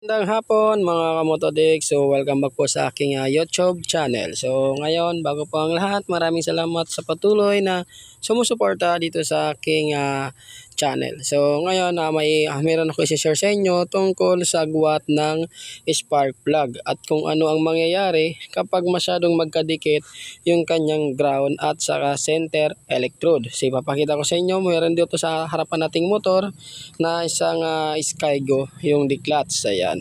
Magandang hapon mga kamotodik. So welcome back po sa aking YouTube channel. So ngayon, bago po ang lahat, maraming salamat sa patuloy na sumusuporta dito sa aking channel. So ngayon, meron ako i-share sa inyo tungkol sa agwat ng spark plug at kung ano ang mangyayari kapag masyadong magkadikit yung kanyang ground at saka center electrode. So ipapakita ko sa inyo, meron dito sa harapan nating motor na isang Skygo, yung decluts. Ayan.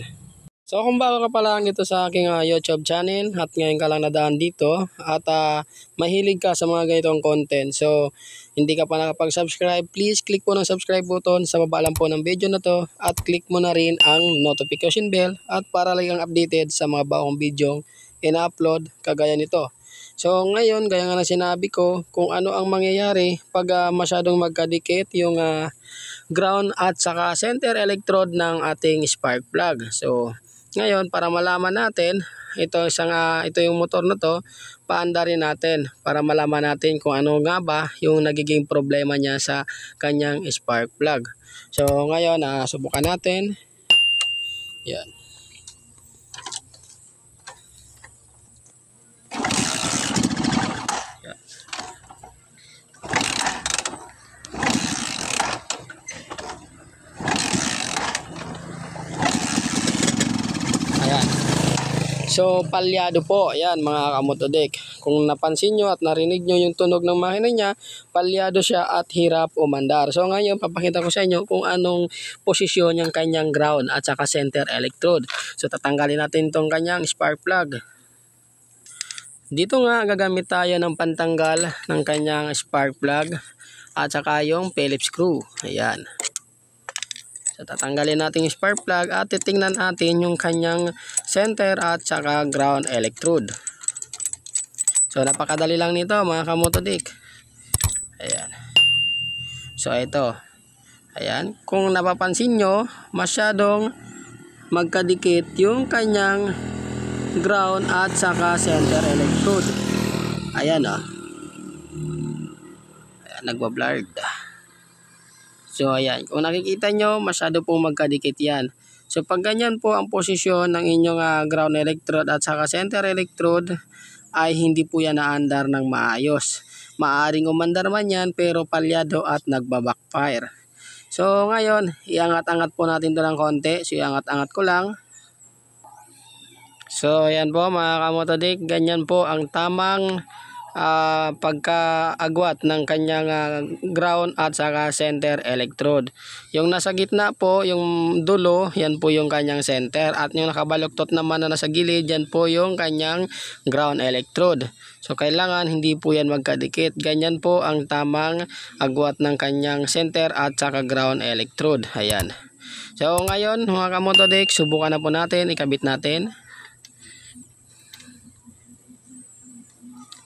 So kung bago ka pa lang dito sa aking YouTube channel at ngayon ka lang nadaan dito at mahilig ka sa mga ganitong content, so hindi ka pa nakapag-subscribe, please click po ng subscribe button sa baba lang po ng video na to at click mo na rin ang notification bell at para lang kang updated sa mga bagong video ina-upload kagaya nito. So ngayon, gaya nga na sinabi ko, kung ano ang mangyayari pag masyadong magkadikit yung ground at saka center electrode ng ating spark plug. So ngayon, para malaman natin, ito yung motor na to, paandarin natin para malaman natin kung ano nga ba yung nagiging problema niya sa kanyang spark plug. So ngayon, subukan natin. Yan. Ayan. So palyado po, ayan mga kamotodik. Kung napansin nyo at narinig nyo yung tunog ng makina niya, palyado siya at hirap umandar. So ngayon papakita ko sa inyo kung anong posisyon yung kanyang ground at saka center electrode. So tatanggalin natin itong kanyang spark plug. Dito nga gagamit tayo ng pantanggal ng kanyang spark plug at saka yung Phillips screw. Ayan. So tatanggalin natin yung spark plug at titingnan natin yung kanyang center at saka ground electrode. So napakadali lang nito mga kamotodik. Ayan. So ito. Ayan. Kung napapansin nyo, masyadong magkadikit yung kanyang ground at saka center electrode. Ayan o. Ayan, nagwa-blurred. So ayan, kung nakikita nyo, masyado pong magkadikit yan. So pag ganyan po ang posisyon ng inyong ground electrode at saka center electrode, ay hindi po yan naandar ng maayos. Maaring umandar man yan pero palyado at nagbabackfire. So ngayon, iangat-angat po natin ito ng konti. So iangat-angat ko lang. So ayan po mga kamotodik, ganyan po ang tamang pagkaagwat ng kanyang ground at saka center electrode. Yung nasa gitna po, yung dulo, yan po yung kanyang center, at yung nakabaluktot naman na nasa gilid, yan po yung kanyang ground electrode. So kailangan hindi po yan magkadikit. Ganyan po ang tamang agwat ng kanyang center at saka ground electrode. Ayan. So ngayon mga kamotodik, subukan na po natin, ikabit natin.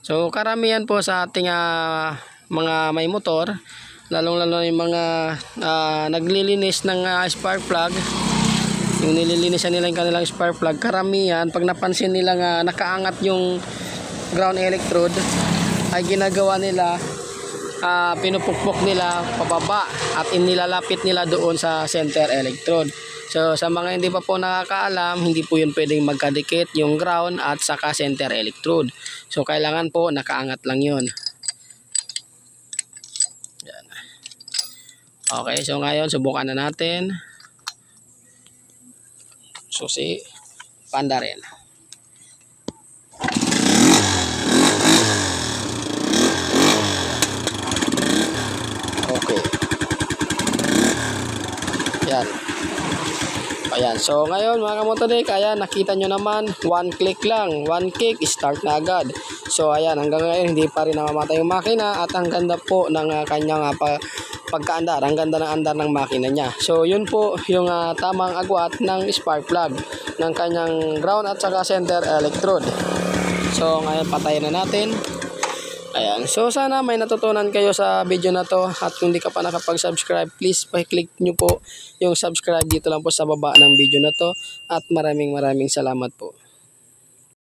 So karamihan po sa ating mga may motor, lalong-lalo yung mga naglilinis ng spark plug, yung nililinisan nila yung kanilang spark plug, karamihan pag napansin nila nakaangat yung ground electrode, ay ginagawa nila, pinupukpok nila pababa at inilalapit nila doon sa center electrode. So sa mga hindi pa po nakakaalam, hindi po yun pwedeng magkadikit yung ground at saka center electrode. So kailangan po nakaangat lang yun. Yan. Okay, so ngayon subukan na natin. Susi, panda rin. Okay. Yan. Ayan, so ngayon mga kamotodik, ayan, nakita nyo naman, one click lang, one click, start na agad. So ayan, hanggang ngayon hindi pa rin namamatay yung makina at ang ganda po ng kanyang pagkaandar, ang ganda ng andar ng makina niya. So yun po yung tamang agwat ng spark plug ng kanyang ground at saka center electrode. So ngayon patayin na natin. Ayan, so sana may natutunan kayo sa video na to, at kung di ka pa nakapag-subscribe, please pa-click nyo po yung subscribe dito lang po sa baba ng video na to, at maraming salamat po.